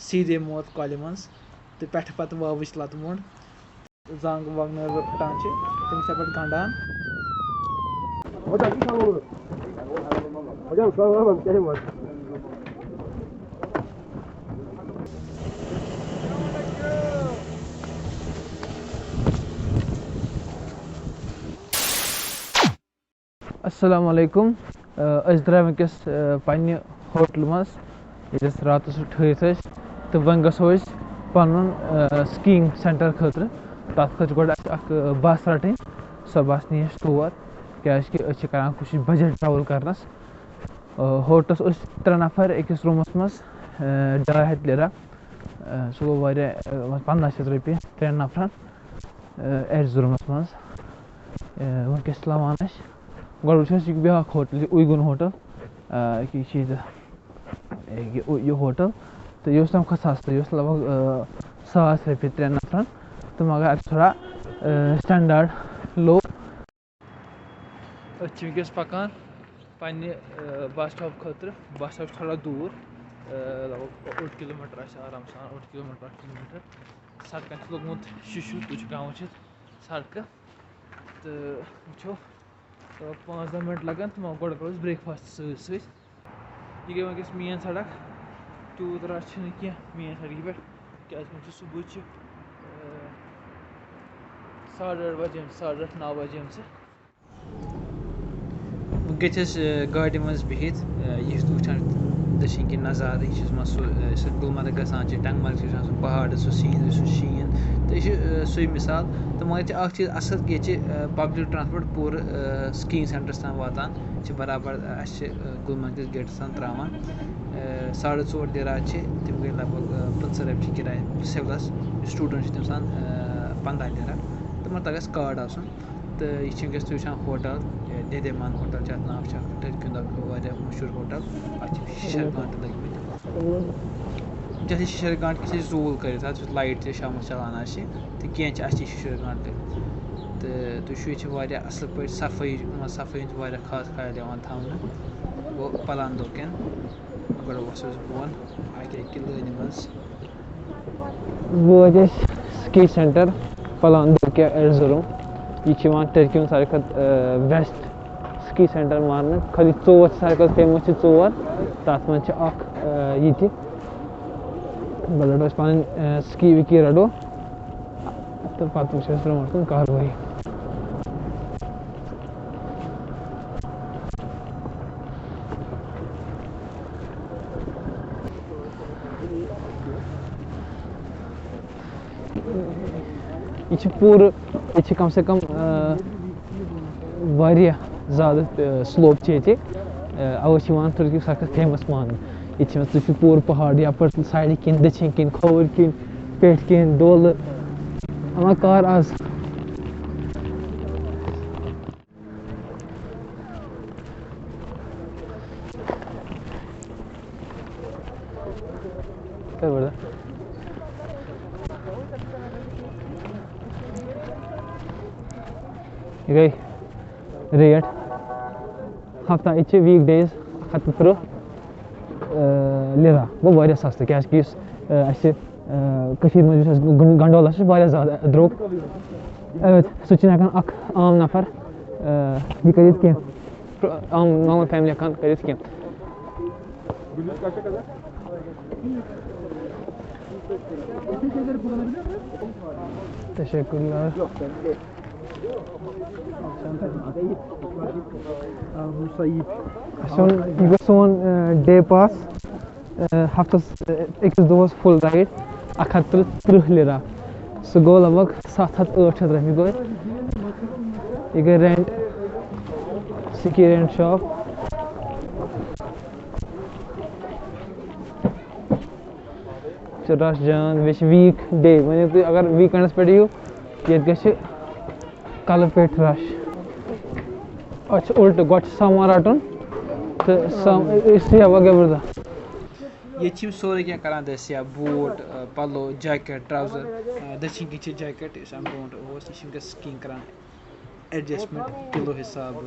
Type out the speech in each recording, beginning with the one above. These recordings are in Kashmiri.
सीधे मोत कॉले मज तो पे पत वावच लत मोड़ जंग वंग रटान तम पे गंडान अस्सलाम वालेकुम द्राय वनकस पन्ने होटल मज यस रात ठहरित तो वन गो पन स्कीइंग सेंटर खतर तथ खतर गो बस रटन सो बस नी तौर क्या करान कोशिश बजट ट्रैवल करनस होटलस 3 नफर अकिस रूमस मज 200 लिरा सो गो 1500 रुपये 3 नफरन एर्जुरुमस मज वनकस लवान गो ब्या होटल उइगुन होटल यह होटल तो यह तम खत सस्त यह लगभग 1000 रुपये 3 नफरन तो मगर थोड़ा स्टैंडर्ड लो वनकस पकान पन्ने बस स्टॉप खतर बस स्टॉप थोड़ा दूर लगभग 8 किलोमीटर आराम सान 8 किलोमीटर 8 किलोमीटर सड़क लोगमुत शिशु तुझ गाँव सड़क तो वो 5-10 मिनट लगान तो गो करो ब्रेकफास्ट सही यह गई वनकस मेन सड़क तूत रश क्या मेन सड़क पे क्या सुबह 8:30 बजे 8:30-9 बजे वनकस गाड़ी मज बिहित यह वुचान दक्षिण किन नज़ार यह गुलमर्ग गसान टंगमर्ग सह पहाड़ सह सीन सह शीन तो यह सही मिसाल तो मगर चीज़ असल कि पब्लिक ट्रांसपोर्ट पूरे स्कीइंग सेंटर्स तक वातान बराबर गुलमर्ग गेट्स तक त्रावान 4.5 लिरा तम गई लगभग 15 रुपये किराय सिविलस स्टूडेंट तम सान 15 लिरा तो मतलब तक कार्ड आसन तो यह वनकस तुम होटल देदेमान होटल नाव टर्की मशहूर होटल अत शीशर गांट लगे जैसे शीशर गांट किसी जूल कर लाइट शाम चलान तो कह शीशर गांट लगे तो तुम असल पे सफाई सफाई खास ख्याल थवना गो पलांदोकन गो वसस बोन अके लाइन मज वो स्की सेंटर पलांदोकन एर्जुरुम यह टर्की सारे बेस्ट स्की सेंटर मान खाली 4 सारे फेमस 4 तथ मज बल्कि पन स्की विकी रटो तो पे वो ब्रोट कार्रवाई यह पूरे कम से कम ज़्यादा स्लोप ये अवे तुर्की सारे फेमस मान ये पूरे पहाड़ यपर साइड किन दक्षिण किन खोवर किन पेट किन डोल अमा कार आज गई रेट हफ्ता वीक डेज 130 लिरा गो सस्त क्या गंडोला ज़्यादा द्रोग सह आम नफर यह कर आम नॉर्मल फैमिली हेकान कर तशक्कुर यह सोन डे पास हफ्तस अकिस दोस फुल राइड 130 लिरा सह गो लगभग 700-800 रुपये गो यह गई rent ski rent shop rush जान वे वीक डे वन तुम अगर वीकेंडस पे यू ये कल पे रश उल्ट गो सामान रटन तो गबरदा ये सोरे क्या करान दस्या बूट पलो जैकेट ट्राउजर दक्षिण की जैकेट ब्रोट यह स्कीइंग करान adjustment kilo hesabı,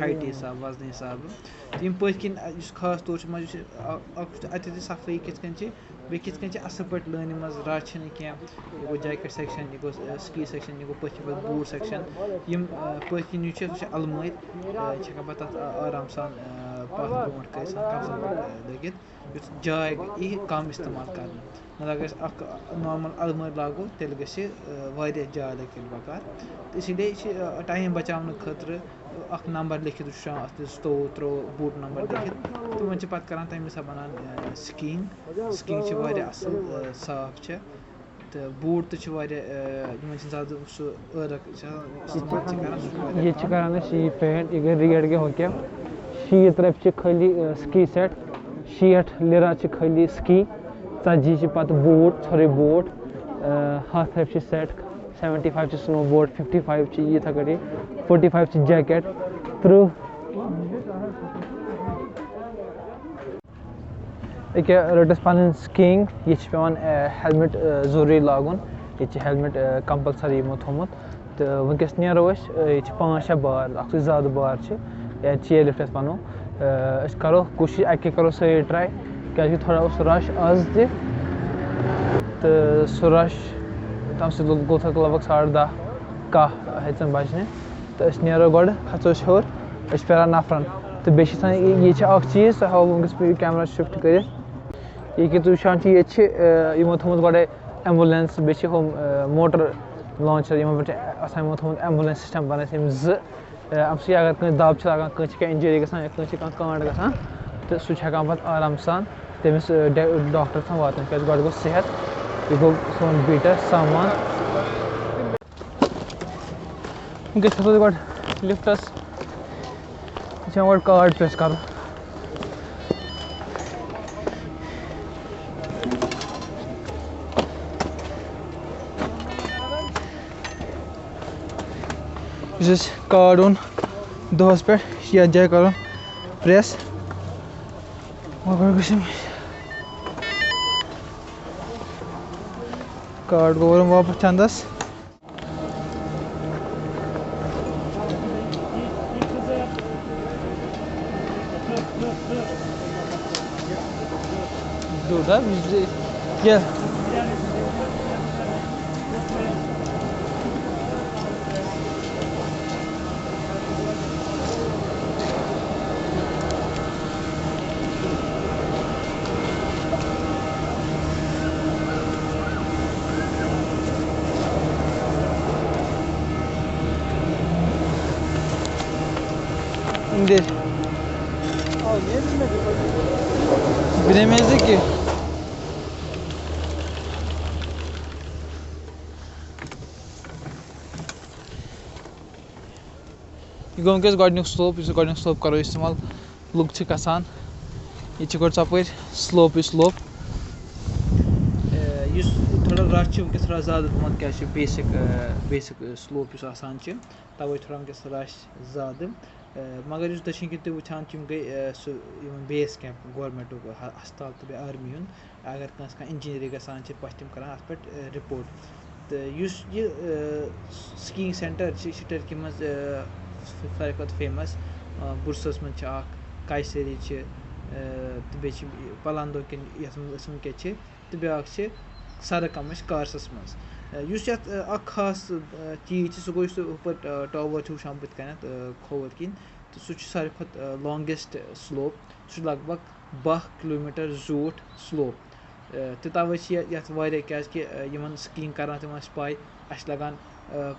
height hesabı, vazn hesabı. Yim pötkin yus khas tor ma yus ateti safai kitkanchi be kitkanchi asıl pat learn maz rachın ki go jacket section, go ski section, go pötkin boot section. Yim pötkin yus almayt chaka batat aram san path promote kaysan kafsan degit yus jay i kam istemal karna. मतलब अगर नॉर्मल अलमारी लागो तेल गसे वारिया जाय लगे बकार इसलिए टाइम बचाने खतर अख नंबर लिखित वुचान अत स्टो त्रो बूट नंबर लिखित तो वन पत करान तमे सा बनान स्कीइंग छ वारिया असल साफ छ तो बूट तो छ वारिया यमन छ ज्यादा सु अरक छ इस्तेमाल छ करान ये छ करान शी पैंट ये रिगेड के हो क्या शी तरफ छ खाली स्की सेट शीट लेरा छ खाली स्की ژتجی چھِ پَتہٕ بوٗٹ ژھورٕے بوٗٹ ہَتھ رۄپیہِ چھِ سیٹ 75 چھِ سنو بوٹ 55 چھِ یِتھَے کٔٹھی 45 چھِ جیکٮ۪ٹ 30 أکیٛاہ رٔٹ اَسہِ پَنٕنۍ سِکیٖنٛگ ییٚتہِ چھِ پٮ۪وان ہیلمِٹ ضروٗری لاگُن ییٚتہِ چھِ ہیلمِٹ کَمپَلسری یِمو تھوٚمُت تہٕ وٕنکٮ۪س نیرو أسۍ ییٚتہِ چھِ 5-6 بار اَکھ سُہ زیادٕ بار چھِ یا چیر لِفٹ أسۍ وَنو أسۍ کَرو کوٗشِش اَکے کَرو سٲری ٹرٛاے کیٛازِکہِ تھوڑا اوس رش آز تہِ تہٕ سُہ رش تَمہِ سۭتۍ گوٚو لگ بگ 10:30 کاہ ہیٚژٕن بَجنہِ تہٕ أسۍ نیرو گۄڈٕ کھژو أسۍ ہیوٚر أسۍ چھِ پھیران نفرَن تہٕ بیٚیہِ چھِ آسان ییٚتہِ چھِ اَکھ چیٖز سُہ ہاوو وٕنکٮ۪س بہٕ کیمرا شِفٹ کٔرِتھ ییٚکیٛاہ تُہۍ وٕچھان چھِ ییٚتہِ چھِ یِمو تھوٚمُت گۄڈَے ایمبولینس بیٚیہِ چھِ ہُم موٹر لانچَر یِمن پٮ۪ٹھ چھِ آسان یِمو تھوٚمُت ایمبولینس سِسٹَم بَنٲیِتھ یِم 2 اَمہِ سۭتۍ اگر کٲنٛسہِ دَب چھِ لَگان کٲنٛسہِ چھِ کینٛہہ اِنجری گژھان یا کٲنٛسہِ چھِ کانٛہہ کانٛڈ گژھان تہٕ سُہ چھُ ہٮ۪کان پَتہٕ آرام سان تٔمِس ڈاکٹر تام واتنٲیِتھ کیٛازِ گۄڈٕ گوٚو صحت یہِ گوٚو سون بیٖٹر سامان وٕنکٮ۪س کھسو تُہۍ گۄڈٕ لِفٹَس یہِ چھِ گۄڈٕ کارڈ پرٛٮ۪س کَرُن یُس اَسہِ کارڈ اوٚن دۄہَس پٮ۪ٹھ یہِ چھِ یَتھ جایہِ کَرُن پرٛٮ۪س گۄڈٕ گٔژھ یِم کارڈ گوٚو وَرُن واپَس چَندَس İndir. Abi niye binmedik? Binemezdik ki. Yہِ گوٚو وٕنکٮ۪س گۄڈنیُک سٕلوپ یُس گۄڈنیُک سٕلوپ کَرو اِستعمال لُکھ چھِ گژھان ییٚتہِ چھِ گۄڈٕ ژۄپٲرۍ سٕلوپٕے سٕلوپ یُس تھوڑا رش چھِ وٕنکٮ۪س تھوڑا زیادٕ پَہمَتھ کیٛازِ چھِ بیسِک سٕلوپ یُس آسان چھِ تَوَے تھوڑا وٕنکٮ۪س رش زیادٕ مگر یُس دٔچھِنۍ کِنۍ تُہۍ وٕچھان چھِ یِم گٔے سُہ یِمن بیس کیمپ گورمٮ۪نٛٹُک ہسپتال تہٕ بیٚیہِ آرمی ہُنٛد اگر کٲنٛسہِ کانٛہہ اِنجِنری گژھان چھِ پَتہٕ تِم کَران اَتھ پٮ۪ٹھ رِپوٹ تہٕ یُس یہِ سِکیٖنٛگ سٮ۪نٹَر چھِ یہِ چھِ ٹٔرکی منٛز ساروی کھۄتہٕ فیمَس بُرسَس منٛز چھِ اَکھ کایسری چھِ تہٕ بیٚیہِ چھِ پَلَندوکٮ۪ن یَتھ منٛز أسۍ وٕنکٮ۪س چھِ تہٕ بیٛاکھ چھِ ساروی کَم چھِ کارسَس منٛز یُس یَتھ اَکھ خاص چیٖز چھِ سُہ گوٚو یُس تُہۍ ہُپٲرۍ ٹاوَر چھِ وٕچھان بٕتھِ کَنٮ۪تھ کھووُر کِنۍ تہٕ سُہ چھُ ساروی کھۄتہٕ لانٛگٮ۪سٹ سٕلوپ سُہ چھُ لگ بگ 12 کِلوٗمیٖٹر زیوٗٹھ سٕلوپ تہٕ تَوَے چھِ یَتھ واریاہ کیٛازِکہِ یِمن سِکیٖنٛگ کَران تِمن چھِ پَے اَسہِ چھِ لَگان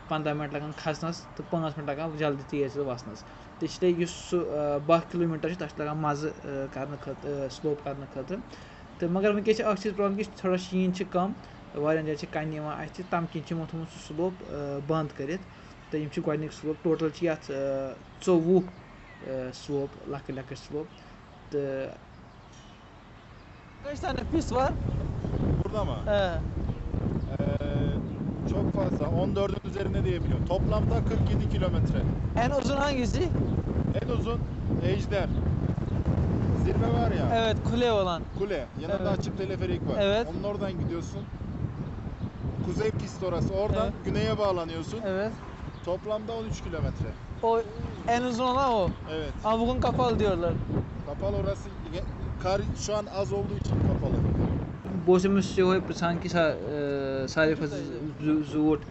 15 مِنٹ لَگان کھسنَس تہٕ 5 مِنٹ لَگان جلدی تیز وَسنَس تہٕ اِسلیے یُس سُہ 12 کِلوٗمیٖٹر چھُ تَتھ چھُ لَگان مَزٕ کَرنہٕ خٲطرٕ سٕلوپ کَرنہٕ خٲطرٕ تہٕ مگر وٕنکٮ۪س چھِ اَکھ چیٖز پرٛابلِم کہِ تھوڑا شیٖن چھِ کَم واریاہَن جایَن چھِ کَنہِ یِوان اَتھِ تَمہِ کِنۍ چھِ یِمو تھوٚمُت سُہ سٕلوپ بنٛد کٔرِتھ تہٕ یِم چھِ گۄڈنِکۍ سٕلوپ ٹوٹَل چھِ یَتھ 24 سٕلوپ لۄکٕٹۍ لۄکٕٹۍ سٕلوپ تہٕ Burada mı? Çok fazla. 14'ün üzerinde diyebiliyorum. Toplamda 47 kilometre. En uzun hangisi? En uzun Ejder. Zirve var ya. Evet, kule olan. Kule. Yanında Evet. açık teleferik var. Evet. Onun oradan gidiyorsun. Kuzey pist orası. Oradan Evet. güneye bağlanıyorsun. Evet. Toplamda 13 kilometre. O en uzun olan o. Evet. Ama bugün kapalı diyorlar. Kapalı orası. Kar şu an az olduğu için kapalı. Boşumuz sanki सारे zoot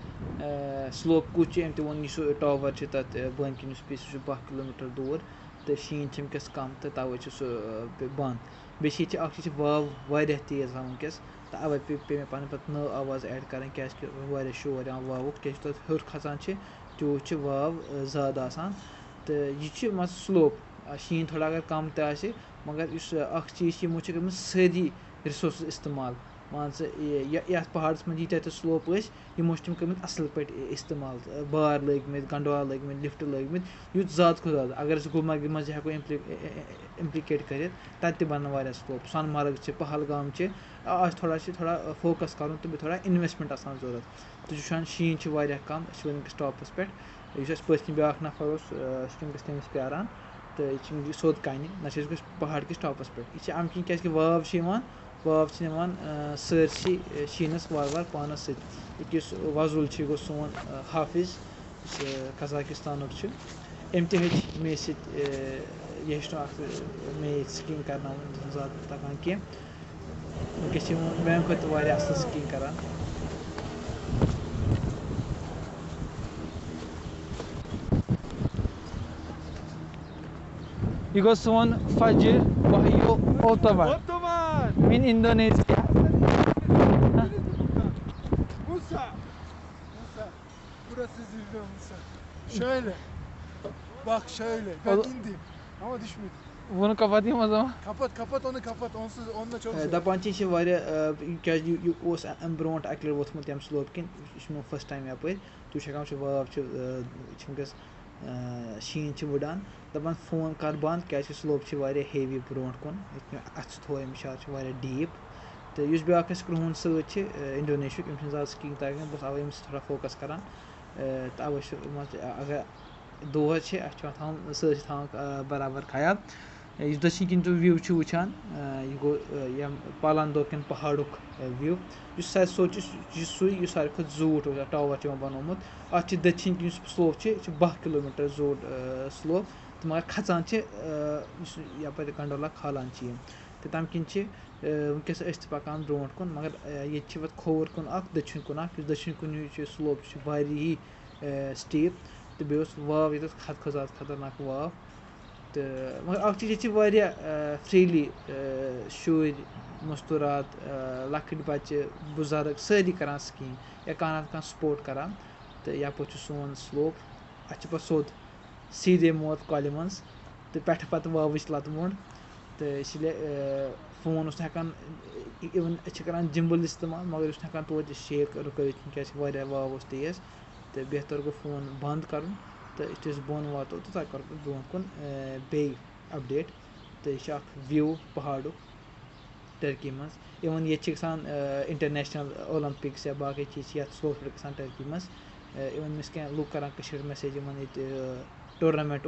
slope कुछ एमती वन यह टावर तथ बन किनस पे 12 किलोमीटर दूर तो शीन वनकस कम तो तवे बंद बे वाव वारिया तेज वनकस तो अवे पे मे पे नव आवाज़ ऐड कर क्या शोर वावुक क्या हर खसान तूत वाव ज़्यादा आसान तो यह मान स्लोप शीन थोड़ा अगर कम तो मगर चीज़ यमो कर सारी रिसोर्स इस्तेमाल मान ये पहाड़स मज यीत स्लोप यमो तम कर असल पे इस्तेमाल बार लगित गंडोला लगित लिफ्ट लगित युत ज़्यादा खुद ज़्यादा अगर गुलमर्ग मज हेको इम्प्लिकेट कर तत बन वारिया स्लोप सोनमर्ग पहलगाम आज थोड़ा फोकस कर तो थोड़ा इन्वेस्टमेंट आसान जरूरत तो वुचान शीन वारिया कम वनकस टॉपस पे पत्न ब्या नफर वनकस तमिस प्यारान तो यह सोद कन ना पहाड़ किस टॉपस पे यह अम कि वाव निमान सरसी शीनस वार पानस सस वजुल गो सोन हाफिज कजाकिस्तान अम तह मे मे स्कीइंग कर ज़्यादा तकान कह वनकस मे खुद असल स्कीइंग करान यह गो सोन फजर वहयो Ottoman in Indonesia. Musa. Burası zirve Musa. Şöyle. Bak şöyle. Ben indim. Ama düşmedim. Bunu kapatayım o zaman. Kapat onu kapat. Onunla çok zor. Dapan çi var ya os ambront akler votmut yam slope kin. İşmo first time yapay. Tu şakam şu var çünkü sheen वुडान दपान phone कर बंद क्या स्लोप हेवी ब्रोट कुन अथ थो मिसाल डीप तो ब्या क्रहन इंडोनेशिया ज़्यादा स्कीइंग तक बस अवे थोड़ा फोकस करान तो अवे अगर दोहस बराबर ख्याल इस दक्षिण किन व्यू वुचान यह गो पालांदोकन पहाड़ुक व्यू सोच सू सारे खुद जूट टावर बनोमुत अत दक्षिण किन स्लोप 12 किलोमीटर जोट स्लोप तो मगर खचान यप गंडोला खालान तो तम किन वनकस पकान ब्रोट कुन मगर ये खोवर कुन दक्षिण कुन दक्षिण कुन स्लोप वारी स्टीप तो बे वाव ये खतरनाक वाव तो मगर चीज़ फ्रीली शुर मस्तूरात लकट बच्चे बुजुर्ग सारी करान स्कीइंग या कह स्पोर्ट करान तो यप सोन स्लोप अत पे सोद सीधे मौत कॉल मज तो पे वावच लत मोड़ तो इसलिए फोन हेकान इवन करान जिम्बल इस्तेमाल मगर हेकान तोत शेक रुकवित क्या वाव तेज तो बेहतर गो फोन बंद कर तो यु बोन वातो तो तक कर ब्रो कुन बे अपडेट तो यह व्यू पहाड़ुक टर्की मज इवन ये इंटरनेशनल ओलंपिक्स या बाकी चीज़ ये स्पोर्ट्स गसान टर्की मज इवन मिस क्या लूक करान मैसेज इन टूर्नामेंट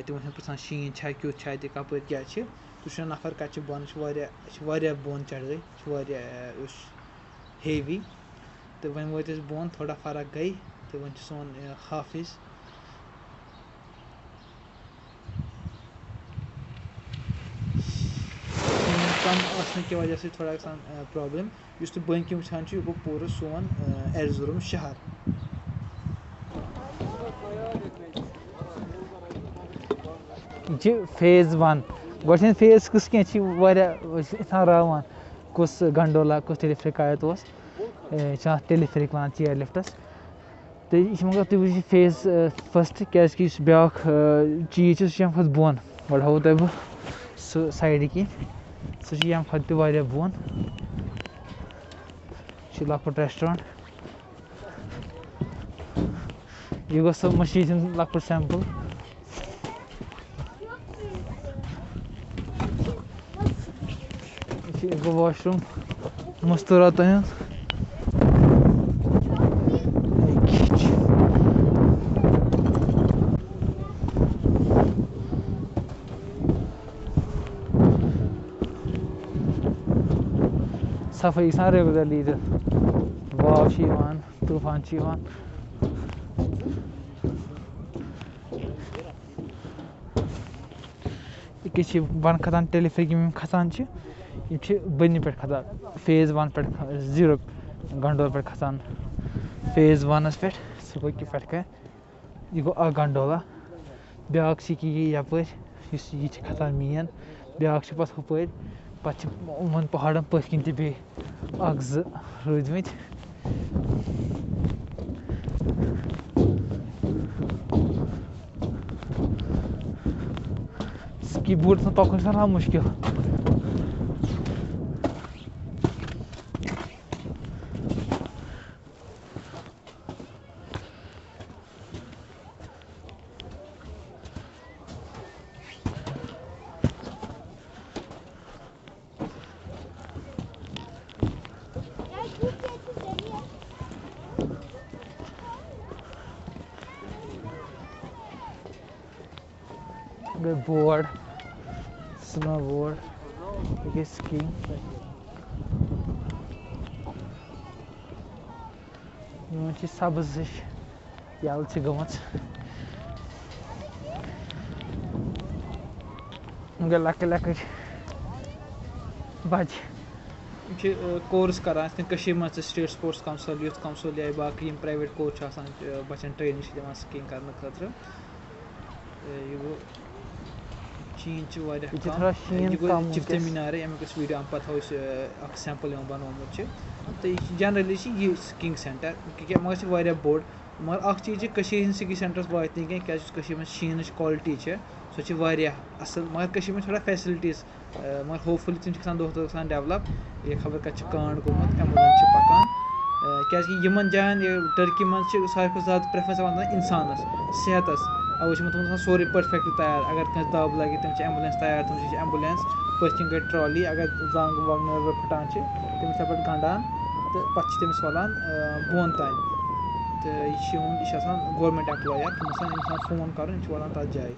तम पृछान शीन क्युत कपर क्या तो नफर कत बन बोन चढ़ाई हेवी तो वन वो बोन थोड़ा फर्क गई तो वन सोन हाफिज कम आने की वजह से थोड़ा प्रॉब्लम इस बन कि वुचान यह गो पूरा सोन एर्जुरुम शहर फेज 1 गो फेज कस क्या रावान कुस गंडोला कुस टेलीफ्रिक आयत टेलीफ्रिक वन चेयर लिफ्टस तो यह मगर तुम वो फेज फर्स्ट क्या ब्या चीज़ खुद बोन गो हाव तुम बह साइड कि सम खुद तह बोन लकुट रेस्टोरेंट यह गो सो मशीद लकुट सैंपल गो वॉशरूम मस्तूरात सफाई रेगुलरली वाव तूफान أکِس چھِ بۄنہٕ کھسان ٹیلِفِرِک یِم کھسان چھِ یِم چھِ بٔنہِ پٮ۪ٹھ کھسان فیز 1 پٮ۪ٹھ 0 گنڈول پٮ۪ٹھ کھسان فیز 1 پٮ۪ٹھ سُہ گوٚو کہِ پٮ۪ٹھ کَنۍ یہِ گوٚو اَکھ گنڈولا بیٛاکھ چھِ یہِ یَپٲرۍ یُس یہِ چھِ کھسان مین بیٛاکھ چھِ پَتہٕ ہُپٲرۍ پَتہٕ چھِ یِمَن پہاڑَن پٔتھۍ کِنۍ تہِ بیٚیہِ 1-2 روٗدۍمٕتۍ سِکی بوٗٹَس منٛز پَکُن چھُ سٮ۪ٹھاہ مُشکِل گٔے بورڈ سنو بورڈ یہِ گٔے سِکیٖنٛگ یِمن چھِ سبٕز ہِش یَلہٕ چھِ گٔمٕژ یِم گٔے لۄکٕٹۍ لۄکٕٹۍ بَچہِ یِم چھِ کورس کران یِتھ کٔنۍ کٔشیٖرِ منٛز تہِ state sports council youth council یا باقٕے یِم پرٛایویٹ کورس چھِ آسان بَچَن ٹرٛینِنٛگ چھِ دِوان سِکیٖنٛگ کرنہٕ خٲطرٕ یہِ گوٚو شیٖن چھِ واریاہ کَم یہِ گوٚو چِفتہِ مِنارے اَمیُک أسۍ ویٖڈیو اَمہِ پَتہٕ تھاوو أسۍ اَکھ سٮ۪مپٕل یِمن بَنومُت چھِ تہٕ یہِ چھِ جَنرٔلی چھِ یہِ سِکیٖنٛگ سٮ۪نٹَر کیٛاہ مگر چھِ واریاہ بوٚڑ مگر اَکھ چیٖز چھِ کٔشیٖرِ ہِنٛدۍ سِکی سٮ۪نٹَرس واتہِ نہٕ کینٛہہ کیٛازِ یُس کٔشیٖرِ منٛز شیٖنٕچ کالٹی چھِ سۄ چھِ واریاہ اَصٕل مگر کٔشیٖرِ منٛز چھِ تھوڑا فیسَلٹیٖز مگر ہوپفُلی تِم چھِ گژھان دۄہ دۄہ گژھان ڈٮ۪ولَپ یہِ خبر کَتہِ چھِ کانٛڈ گوٚمُت اٮ۪مبُلٮ۪نس چھِ پَکان کیٛازِکہِ یِمَن جایَن یہِ ٹٔرکی منٛز چھِ ساروی کھۄتہٕ زیادٕ پرٛٮ۪فرَنس یِوان دِنہٕ اِنسانَس صحتَس اَوَے چھِ یِمَن تھوٚمُت آسان سورُے پٔرفٮ۪کٹ تیار اگر کٲنٛسہِ دَب لَگہِ تٔمِس چھِ اٮ۪مبُلٮ۪نس تیار تٔمِس چھِ اٮ۪مبُلٮ۪نس پٔتھۍ کِنۍ گٔے ٹرٛالی اگر زنٛگ ونٛگ نٔر ؤر پھٕٹان چھِ تٔمِس چھِ تَپٲرۍ گنٛڈان تہٕ پَتہٕ چھِ تٔمِس والان بۄن تانۍ تہٕ یہِ چھِ یِہُنٛد یہِ چھِ آسان گورمٮ۪نٛٹ اٮ۪مپلاے اَکھ یِم آسان أمِس آسان فون کَرُن یِم چھِ والان تَتھ جایہِ